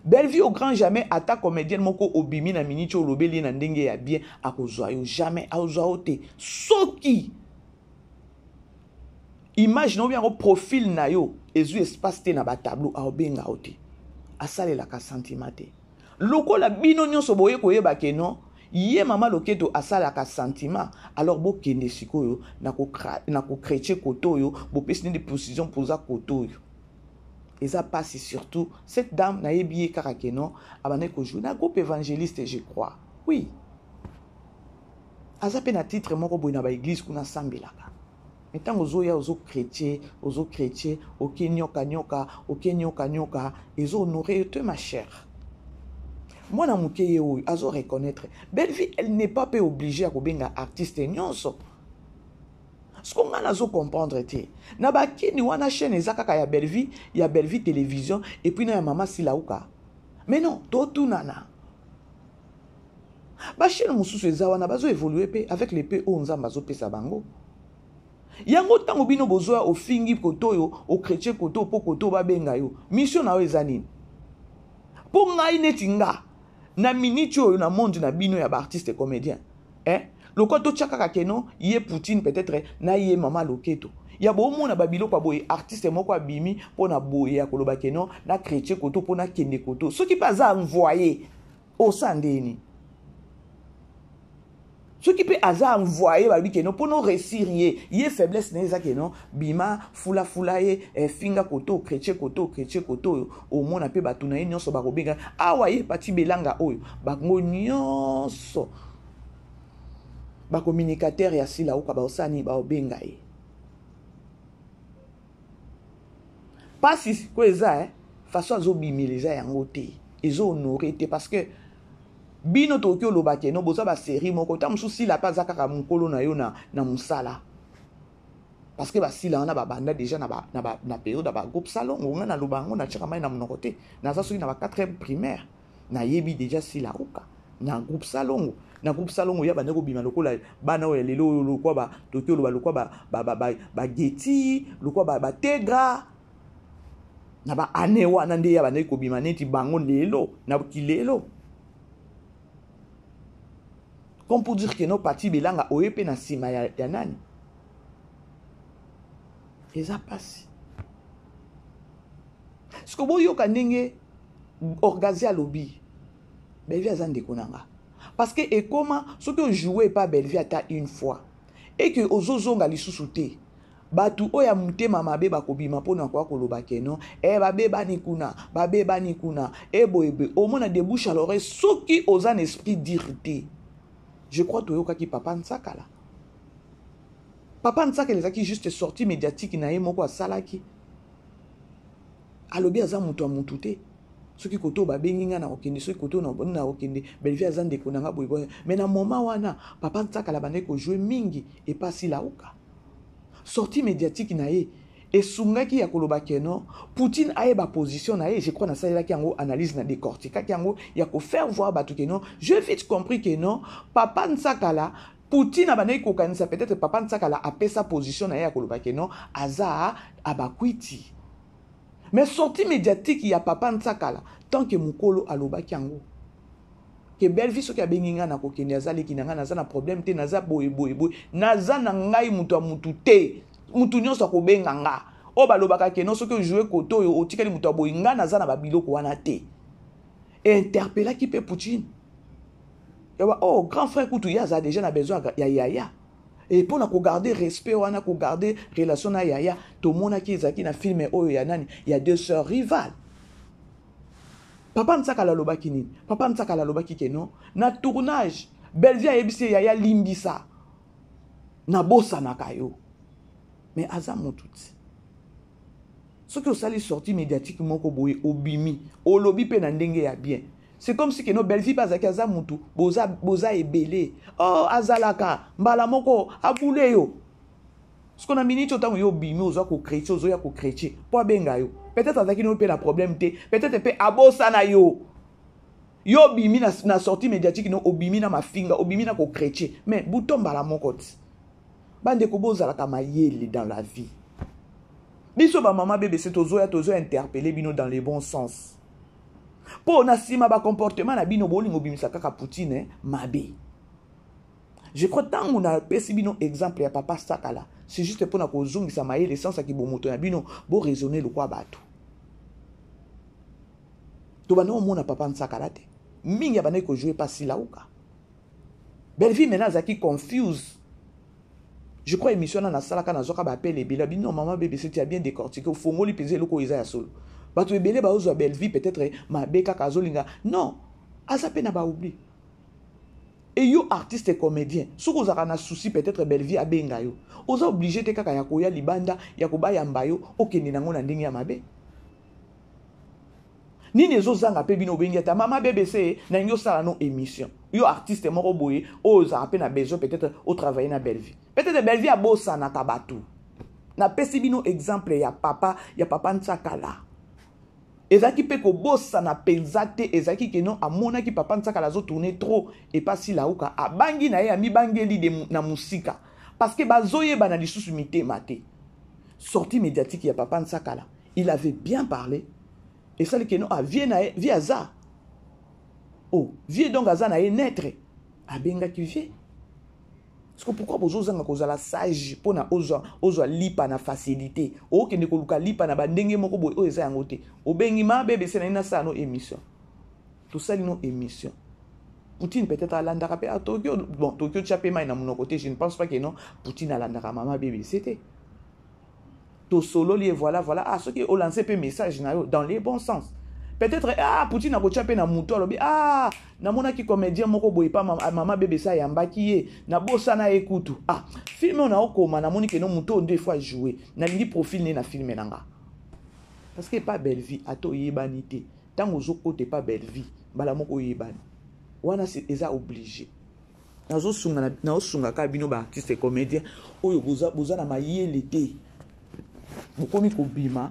Bellevie au grand jamais attaque comédienne moko obimi na minute olobeli na ndenge ya bien akozwa yo jamais akozwa te soki image no bien au profil na yo ezu espace te na ba tableau a obenga ote asalela ka sentiment te lokola bino nyonso boye koyeba ke non ye mama loketo asala ka sentiment alors bo kende sikoyo na ko chrétien koto yo bo pesi des précisions pour za koto yo. Et ça passe surtout cette dame na yebiye karakeno abane ko jouer na groupe évangéliste je crois. Oui. Aza pe na titre moko boy na ba église kuna sambelaka. Mais tant ozo chrétien, okenyoka, ezo honorer te ma chère. Moi na mukeye oyo azo reconnaître Bellevie elle n'est pas obligée à kobenga artiste nyonso. Ce qu'on a nazo comprendre te na bakini wana chaîne ezaka ya Bellevie télévision et puis na ya mama Silauka. Mais non, tout nana. Ba chaîne mususu ezawa na bazo évoluer pe avec les pe o nzamba zo pesa bango. Yango tango bino bozoa o fingi koto yo o chrétien koto po koto babenga yo. Mission na ezanini. Po ngai netinga na minute oyo na monde na bino ya ba artiste comédien. Lokoto tchaka keno ye Poutine peut-être na ye mama loketo. Ya bo mona babilo pa boye artiste moko abimi pona boye ya koloba keno na chrétien koto pona kende koto. Ce qui pas à envoyer au sandeni. Ce qui peut hasard envoyer ba lui keno pono réussir ye faiblesse neza keno bima fula ye finga koto chrétien koto au mona pe batuna ye nyonso ba kobenga awa ye pati belanga oyo ba nyonso ba communicateur ya Silauka ba osani ba obenga ye. Pasi ko eza façon azo bimiliza yango te ezo honorer te parce que bino tokyo loba keno boza ba série moko ta mususi la pas zakaka mukolo na yo na musala parce que ba sila na ba banda déjà na période ba groupe salon nga na lobango na tchaka mai na monoko te na za soki na ba 4e primaire na yebi déjà Silauka na groupe salon ya bana ko bima lokola bana o lelo lokwa ba tokyo loba lokwa ba geti lokwa ba tegra na ba anewa na nde ya bana ko bima neti bango lelo na kilelo. Comme pour dire que nos partis belanga oepe na sima ya nani. Et ça passe. Ce que vous yoka ndenge orgazer à lobby. Bellevie azande konanga. Parce que et comment ce que jouer pas Bellevie ata une fois et que ozozonga lisusu te. Batu oya mutema mabe bakobima pona kwa koloba keno babeba ni kuna boyebe au moins na débouche à l'oreille soki ozan esprit d'irrité. Je crois que yoka ki papa Ntsakala. Papa Ntsakala ezaki juste sortie médiatique na ye moko asalaki. Alobi aza mutu amutu te. Soki koto babengi nga na okende soki koto na okende Bellevie aza ndeko nanga boyeboy. Mais na moment wana papa Ntsakala bande ko jouer mingi et pas Silauka. Sortie médiatique na ye esungaki ya koloba keno Poutine aye ba position na ye je crois na ça ki yango analyse na décortique ki yango ya ko faire voir batu keno je vite compris que non papa Ntsakala Poutine abane ko kanisa peut-être papa Ntsakala a sa position na ye ya koloba keno aza abakwiti mais sortie médiatique ya papa Ntsakala tant que mukolo aloba ki yango que Bellevie soki abengi nga na kokende azali ki nga naza na problème te naza boye naza na ngai mutu amutu te mutu nyonso akobenga nga o balobaka ke no soki jouer koto oyo otikali mutu aboye nga naza na babiloko wana te interpella ki pe Poutine oh grand frère kutu yaza déjà na besoin ya yaya et pour na ko garder respect wana ko garder relation na yaya to mona ki ezaki na film oyo ya nani ya deux sœurs rivales. Papa Ntsakala lobaki nini? Papa Ntsakala lobaki ke non na tournage Bellevie ayebisi yaya limbisa na bosa na kayo mais aza motuti soki osali sortie médiatique moko boye obimi olobi pe na ndenge ya bien c'est comme si que no Bellevie bazaki aza mutu boza ebele oh azalaka mbala moko abule yo Ce qu'on a minute autant yo bimi ozo ko chrétien ozo ya ko chrétien. Po benga yo. Peut-être avec nous pe la problème té. Peut-être pe abosa na yo. Yo bimi na sortie médiatique no obimi na mafinga, obimi na ko chrétien. Mais bouton bala mokoti. Bande ko bozala ka mayeli dans la vie. Biso ba maman bébé c'est tozo interpeller bino dans les bons sens. Po na sima ba comportement na bino bolingo bimisa kaka Poutine mabe. Je crois tant on a pesi bino exemple ya papa Sakala. C'est juste pour na ko zungisa mayeli sens ki bo moto na bino bo raisonner le kwa bato. To ba no mona papa Sakala te. Mingi ya bana ko jouer pas si lauka. Belle vie maintenant zaki confuse. Je crois émission na sala kana zoka ba appel ebela bino maman bébé c'est tu as bien décortiqué au fongo li peser loko isa ya solo. Bato ebele ba ozo belle vie peut-être ma beka kazolinga. Non, azape na ba oubli. Et yo artiste et comédien, si vous avez un souci peut-être belle vie à benga yo. Oza obligé te kaka ya koya libanda ya koba ya mbayo okende nango na ndenge ya mabe. Ni nezo zanga pe bino bengi ta mama BBC na yo sala no émission. Yo artiste moko boye oza pe na besoin peut-être au travailler na belle vie. Peut-être belle vie a bossa na kabatu. Na pesi bino exemple ya papa Ntsakala. Ezaki pe ko bossa na penzate ezaki ke non amona ki papa Ntsakala zo tourner trop et pas si lauka abangi na ye ami bangeli de na musika parce que bazoye bana lisusu mité maté. Sortie médiatique ya papa Ntsakala. Il avait bien parlé. Et ça, que non, vie à ça. Oh, vie donc à ça, na naître. A benga qui vie. Parce que pourquoi vous osez nga la sage pour na ozo lipa na facilité. O ke ne ko luka lipa na bandenge moko boy o eza yangote. O bengi ma bébé c'est na ça no émission. Tout ça no émission. Poutine peut-être à l'andaka à Tokyo. Bon, Tokyo chapé mai na mon côté, je ne pense pas que non. Poutine à l'andaka maman bébé c'était. To solo li voilà ah ceux qui ont lancé peu message dans les bons sens. Peut-être Poutine a kochapé na muto alobi na mona ki comédien moko boy pa maman bébé ça yamba ki na bossa na ekutu film on a okoma na moni ke no muto deux fois jouer na lingi profil ne na film nanga. Parce que pas belle vie ato yebanité tant ozo côté pas belle vie bala moko yebani wana c'est eza obligé. Nazo sunga ka bino ba artiste comédien oyo boza na mayele te. Bokomi kobima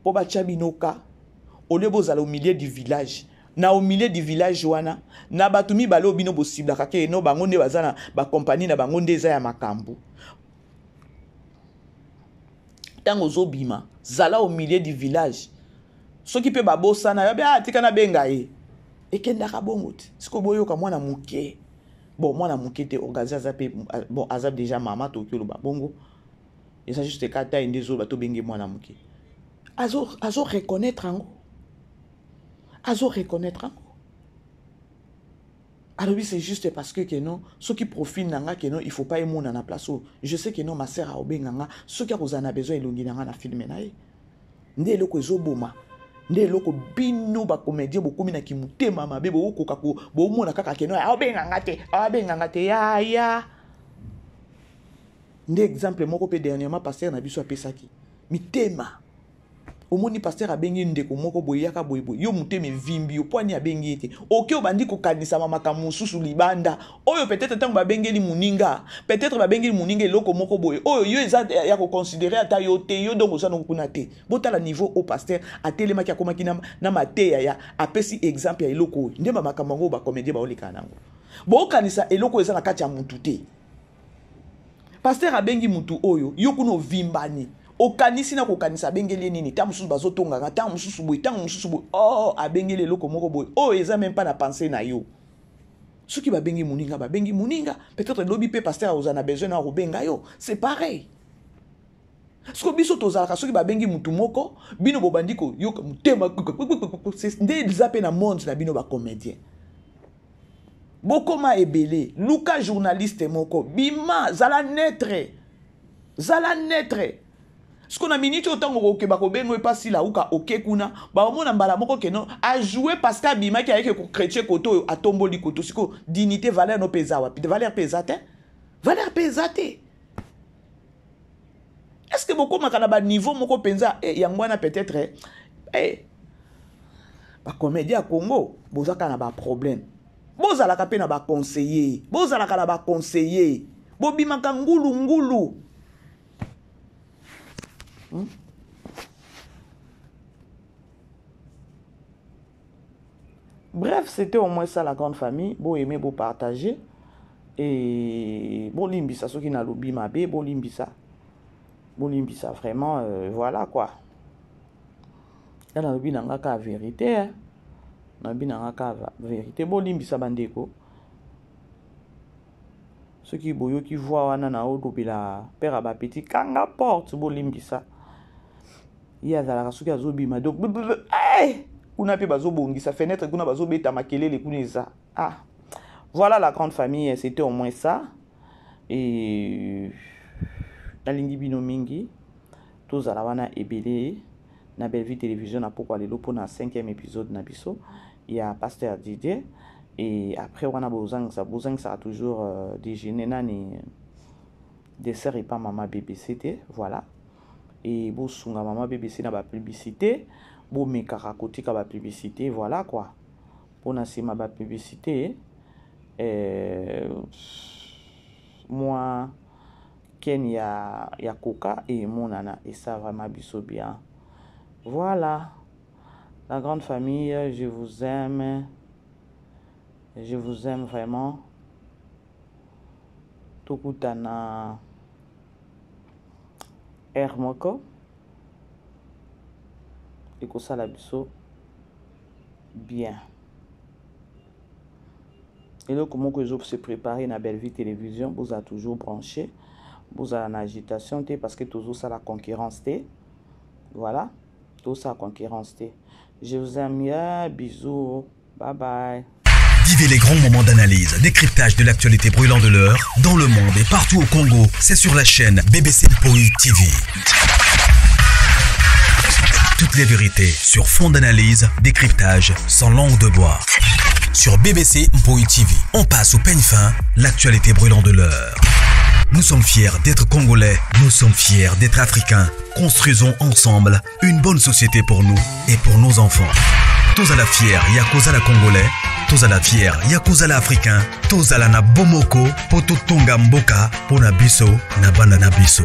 po ba chabinoka ole bozala au milieu du village na au milieu du village wana na batumi balo bino possible kake no bango nde bazana ba compagnie na bango nde za ya makambu tango zobima zala au milieu du village soki pe babosa na ya tika na benga ekenda ka bongote siko boyoka mwana muke bon mwana muke te organiser zape bon azab déjà mama Tokyo lo bongo. Et ça juste quand t'as une des autres bateaux bengi moi na muki. Azo reconnaître ango. Azo reconnaître ango. Alors oui c'est juste parce que non ceux qui profitent nanga que non il faut pas y monter na place. Je sais que non ma sœur a obenganga ceux qui ont besoin ilongi nanga na filmer na ye. Nde loko ezoboma. Nde loko bino ba comédien beaucoup mina ki mutema mabe bo koka ko bo mona kaka que non obenganga te ya. Nde exemple moko pe dernièrement pasteur na biso apesaki mitema omoni pasteur abengi ndeko moko boyaka boybo yo muteme vimbi yo poani abengi ete oke obandi ko kanisa maka mususu libanda oyo peut-être tango babengeli muninga peut-être babengeli muninga eloko moko boye oyo yo eza ya ko considérer ata yo te yo donc oza no kuna te botala niveau au pasteur atelema ki akomaki na mateya ya apesi exemple ya eloko nde makambo ngo ba comédien ba olika nango bo kanisa eloko eza na kati ya mutu te. Pasteur abengi mutu oyo yokuno vimbani okanisi na kokanisa bengeli nini ta mususu bazotonga ta mususu boy oh abengeli loko moko boy oh eza même pas na penser na yo soki babengi muninga peut-être lobi pe pasteur ozana besoin na robenga yo c'est pareil Sko biso tozalaka soki babengi mutu moko bino bobandiko yoka mutema c'est nde zape na monde na bino ba comédien. Bokoma ebele, Luka journaliste moko, bima, zala netre. Ce qu'on a minute autant que bako bengo pas si la uka oke kuna, ba omona mbala moko ke non, a jouer parce que bima ki ayeke ko chrétien koto a tomboli koto, siko dignité valeur no pesawa, puis valeur pesate. Est-ce que beaucoup makana ba niveau moko penza yangwana peut-être ba comédien à Congo, bozaka na ba problème. Bozalaka pe na ba conseiller, bozalaka na ba conseiller, bobimaka ngulu. Bref, c'était au moins ça la grande famille. Bon aimer, bon partager. Et bon limbisa, ceux qui n'a l'oubli ma bé, bon limbisa. Bon limbisa, vraiment, voilà quoi. Là, on a l'oubli n'a pas vérité. On a l'oubli n'a pas vérité. Bon limbisa bandeko. Ceux qui boyo qui voient na odo la père aba petit kanga porte bon limbisa. Il y a la ceux qui a zobima donc hey! Kuna pe bazo bongi sa fenêtre kuna bazo beta makelele kuneza. Ah. Voilà la grande famille, c'était au moins ça. Et la lingi bino mingi tous ala wana ebele na Belle Vie Télévision na pourquoi les lopo na 5e épisode na biso. Il y a Pasteur Didier et après wana bozang ça a toujours déjeuner nani dessert et pas maman BBC voilà. Et bosunga maman BBC na ba publicité. Bon mais karakoti ka ba publicité voilà quoi pour na sima ba publicité moi Ken ya Coca et mon nana et ça vraiment biso bien voilà la grande famille je vous aime vraiment tokutana Hermoko et que ça la biso bien. Et là, comment que je se préparer na Belle Vie Télévision, vous a toujours branché, vous a en agitation, parce que toujours ça la concurrence, voilà, tout ça la concurrence. Je vous aime bien, bisous, bye bye. Vivez les grands moments d'analyse, décryptage de l'actualité brûlante de l'heure, dans le monde et partout au Congo, c'est sur la chaîne BBC Mpoi TV. Toutes les vérités sur fond d'analyse, décryptage sans langue de bois. Sur BBC Mpoi TV, on passe au peigne fin, l'actualité brûlante de l'heure. Nous sommes fiers d'être Congolais, nous sommes fiers d'être Africains. Construisons ensemble une bonne société pour nous et pour nos enfants. Tous à la fière, Yakoza la Congolais, tous à la fière, Yakoza la Africain, tous à la na Bomoko, Poto Tonga Mboka, Pona Biso, na Banda na Biso.